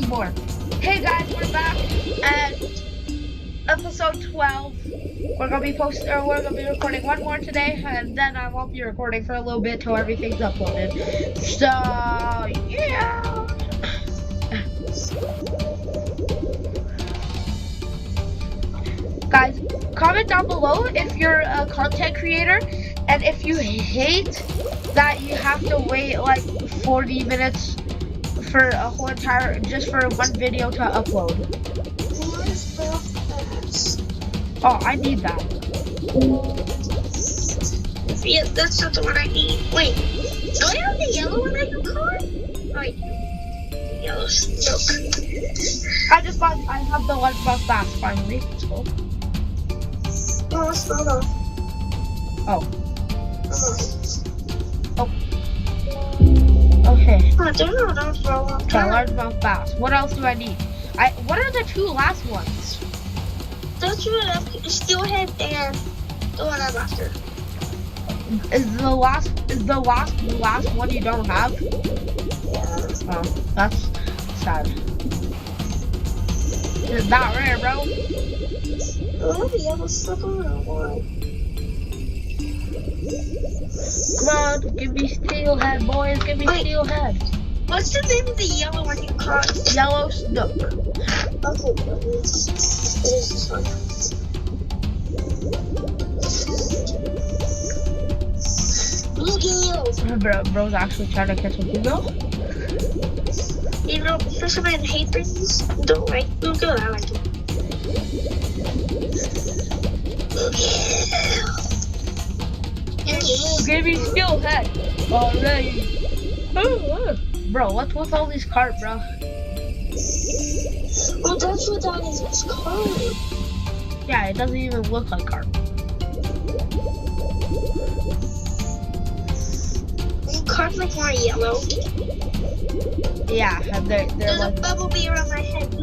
2 more. Hey guys, we're back at episode 12. We're gonna be recording one more today, and then I won't be recording for a little bit till everything's uploaded. So yeah. Guys, comment down below if you're a content creator and if you hate that you have to wait like 40 minutes for a whole entire, just for one video to upload. Oh, I need that. Yeah, that's not the one I need. Wait, do I have the yellow one that you caught? Oh, I do. Yellow snook. I have the lunchbox bass finally. So. Oh, it's not off. Oh. Oh. Okay. I don't know that for a long Okay, time. largemouth bass. What else do I need? What are the 2 last ones? That's what steelhead and the one I'm after. Is the last one you don't have? Yeah. Oh, that's sad. Is that rare, bro? Oh, the yellow stuck on that one. Come on, give me steelhead, boys. Give me steelhead. What's the name of the yellow one you caught? Yellow snook. Okay, it is this one. Bluegill! Bro's actually trying to catch a bluegill. You know, fishermen hate things. Don't like bluegill. I like it. Bluegill. Give me steelhead. Alright. Bro, what's with all these carp, bro? Well, that's what that is. It's carp. Yeah, it doesn't even look like carp. Carp like more yellow. Yeah, and they're There's like... a bumblebee around my head.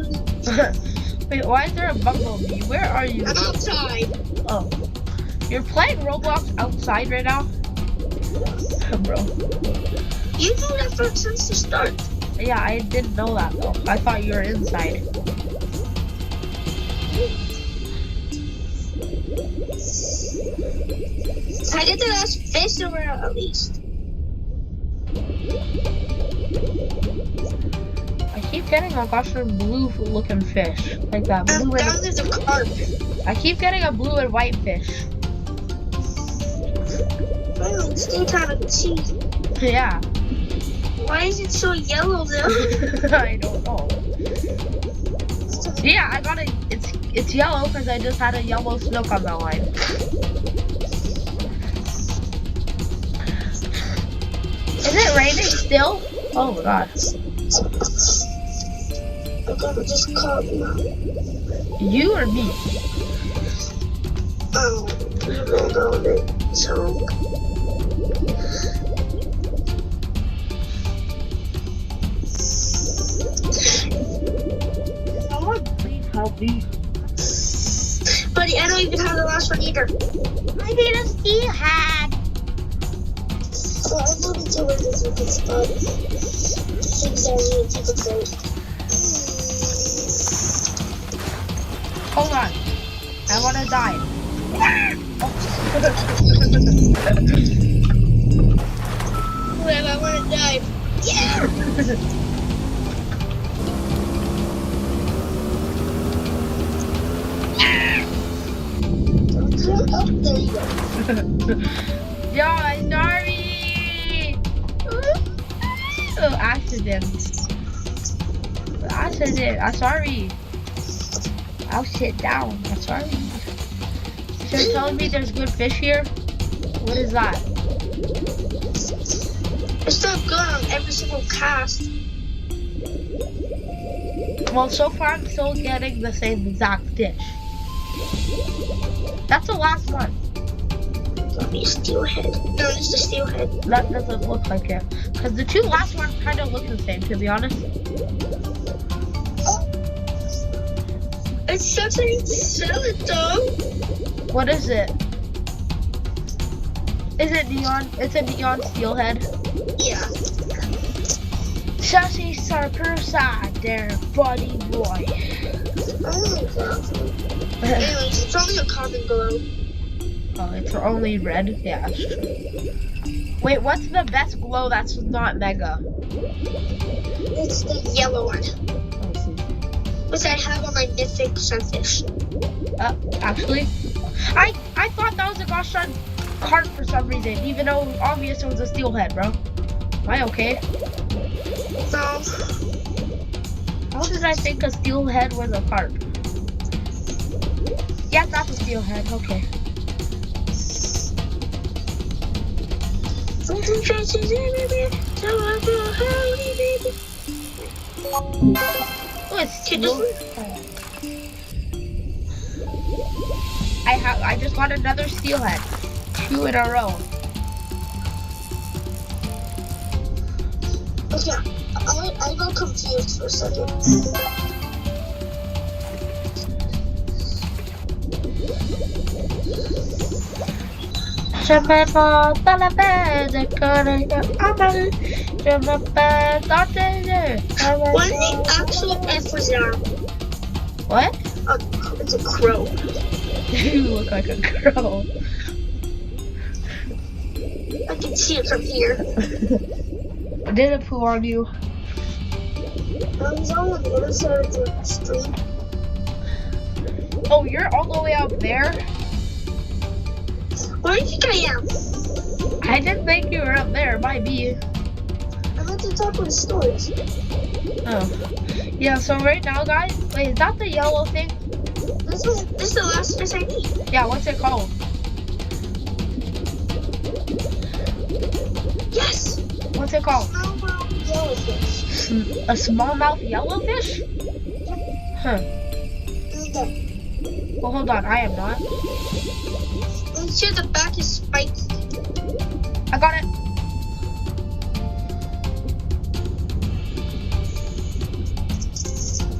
Wait, why is there a bumblebee? Where are you? I'm outside. Oh. You're playing Roblox outside right now? Bro. You know that since the start. Yeah, I didn't know that though. I thought you were inside. I get the last fish over at least. I keep getting a gosh blue looking fish. Like that blue Down there's a carp. I keep getting a blue and white fish. Well, it's daytime at sea. Yeah. Why is it so yellow though? I don't know. Yeah, I got it. It's yellow because I just had a yellow snook on the line. Is it raining still? Oh my god. I gotta just caught now. You or me? You rolled on it, so. Someone please help me. Buddy, I don't even have the last one either. I need a steelhead. So I'm moving to where this is a good spot. Things I need to say. Hold on. I want to die. Wait, I want to die. Yeah! Oh, there you go. Yo, I'm sorry. Oh, accident. I'm sorry. I'll sit down. I'm sorry. So you're telling me there's good fish here? What is that? It's not good on every single cast. Well, so far I'm still getting the same exact fish. That's the last one. Let me steelhead. No, it's the steelhead. That doesn't look like it. Because the 2 last ones kind of look the same, to be honest. It's such a sell it though. What is it? Is it neon? It's a neon steelhead. Yeah. Sassy Sarker side there, buddy boy. Oh, God. Anyways, it's only a common glow. Oh, it's only red? Yeah, that's true. Wait, what's the best glow that's not mega? It's the yellow one. Which I have on my mythic sunfish. Actually, I thought that was a gosh darn carp for some reason, even though it was obvious it was a steelhead, bro. Am I okay? No. How did I think a steelhead was a carp? Yeah, that's a steelhead. Okay. Oh, it's I just got another steelhead. 2 in a row. Okay, I got confused for a second. What's the actual F was that? What? It's a crow. You look like a crow. I can see it from here. Did it poo on you? He's on the other side of the street. Oh, you're all the way up there? Where do you think I am? I didn't think you were up there. It might be. I'm at the top of the stores. Oh. Yeah, so right now, guys, wait, is that the yellow thing? This is the last fish I need. Yeah, what's it called? Yes! What's it called? Smallmouth yellowfish. A smallmouth yellowfish? Huh. Well, hold on, I am not. Make sure the back is spiky. I got it.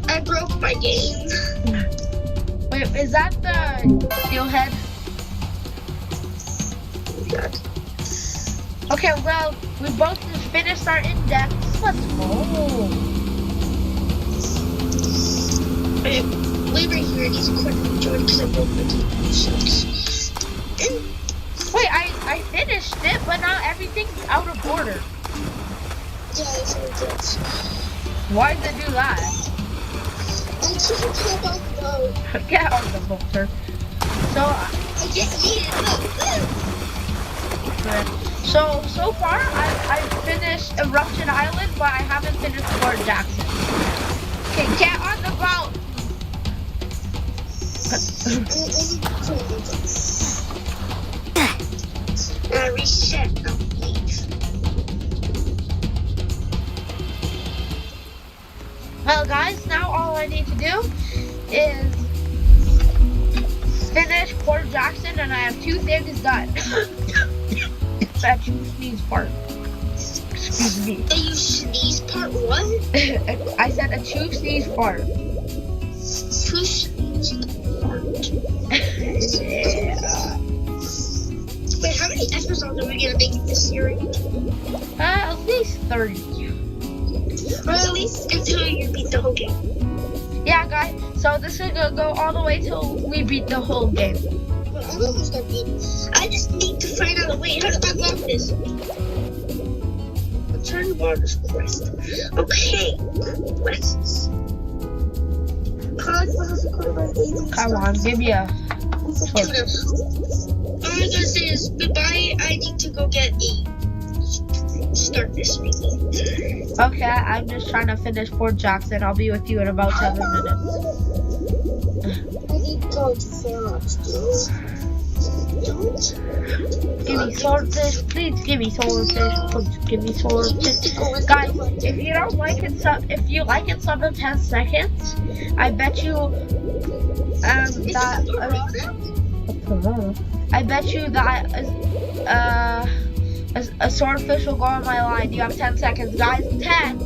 I broke my game. Wait, is that the steelhead? God. Okay, well, we both just finished our index. Let's go. Okay, wait right here. It needs a quick join because I broke my game. Wait, I finished it, but now everything's out of order. Yeah, it's what it is. Why did it do that? I can't get on the boat. Get on the boat, sir. So, I just need it. so far, I've finished Eruption Island, but I haven't finished Fort Jackson. Okay, get on the boat. Reset. No, please. Well, guys, now all I need to do is finish Port Jackson, and I have 2 things done. That you sneeze part. Excuse me. That you sneeze part what? I said a 2 sneeze part. 2 sneeze part. Yeah. Wait, how many episodes are we gonna make in this series? At least 30. Or at least until you beat the whole game. Yeah, guys. So this is gonna go all the way till we beat the whole game. Well, I'm almost done beating. I just need to find out a way how to unlock this. Return Waters quest. Okay, quests. Come on, give me a sword. All I'm gonna say is goodbye. I need to go get a start this meeting. Okay, I'm just trying to finish Fort Jackson. I'll be with you in about 7 minutes. I need to go to Pharaoh's. Give me swordfish, please give me swordfish, please give me swordfish. Guys, if you don't like it, if you like it sub in 10 seconds, I bet you I bet you that a swordfish will go on my line. You have 10 seconds, guys. 10,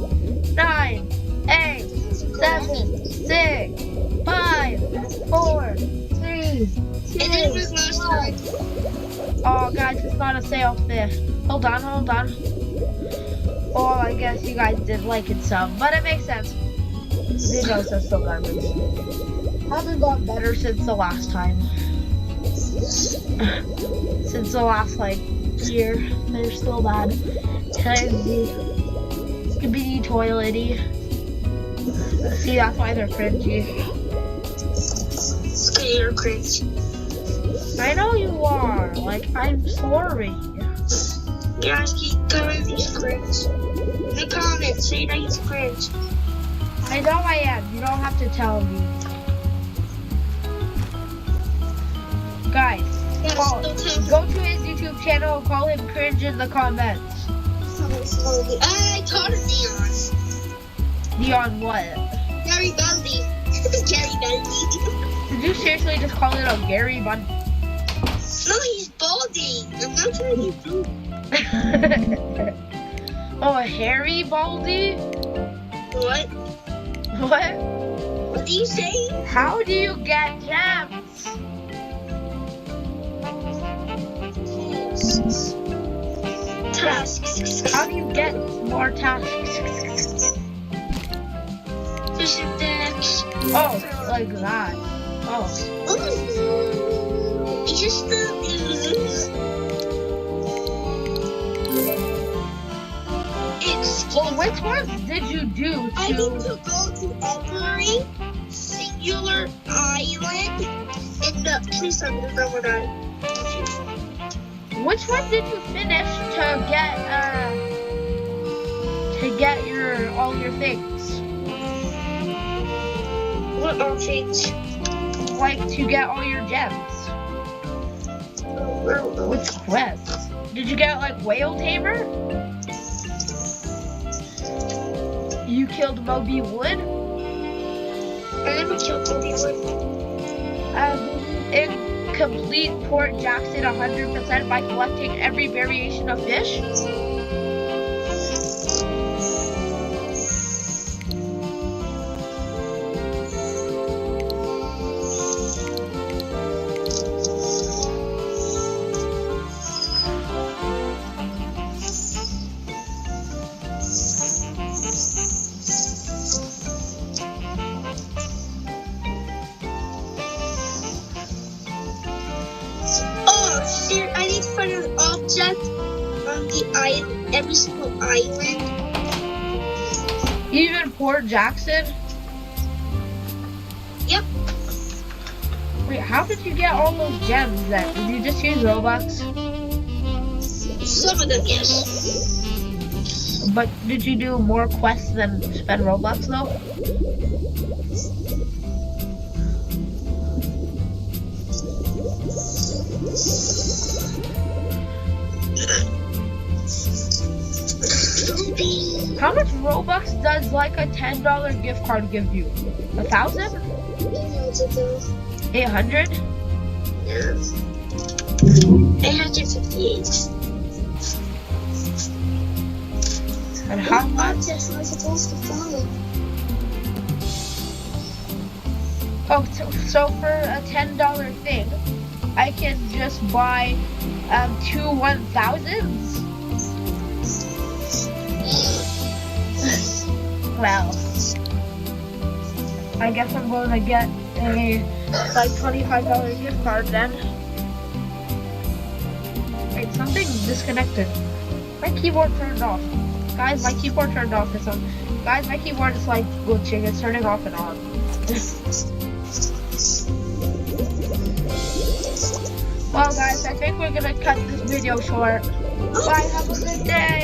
9, 8, 7, 6, 5, 4, 3, 2. Oh, guys, it's not a sailfish. Hold on. Oh, I guess you guys did like it some, but it makes sense. Videos are still garbage. Hasn't gotten better since the last time. Since the last, like, year. They're still bad. Skibidi toilety. See, that's why they're cringy. You're cringe. I know you are. Like, I'm sorry. Yeah, he's cringe. In the comments, say that he's cringe. I know I am. You don't have to tell me. Guys, go to his YouTube channel and call him cringe in the comments. I called him Neon. Neon what? Gary Bundy. Gary Bundy. Did you seriously just call it a Gary Bundy? No, he's balding. I'm not trying to be rude. Oh, a hairy baldy? What? What? What do you say? How do you get gems? Tasks. How do you get more tasks? Fishing decks. Oh, like that. Oh. Ooh. It's just the Well, which ones did you do I need to... to go to every singular island in the... Please tell me the number 9. Which one did you finish to get your all your things? What all things? Like to get all your gems. Which quests? Did you get like whale tamer? You killed Moby Wood? I never killed Moby Wood. Complete Port Jackson 100% by collecting every variation of fish? I need to find an object on the island, every single island. Even Port Jackson? Yep. Wait, how did you get all those gems then? Did you just use Robux? Some of them, yes. But did you do more quests than spend Robux though? How much Robux does like a $10 gift card give you? 1,000? 800? Yeah. 858. And how much? Objects am I supposed to follow? Oh, so for a $10 thing, I can just buy 2 1,000s? Well, I guess I'm going to get a like $25 gift card then. Wait, something disconnected. My keyboard turned off. Guys, my keyboard turned off for some. Guys, my keyboard is like glitching. It's turning off and on. Well, guys, I think we're gonna cut this video short. Bye. Have a good day.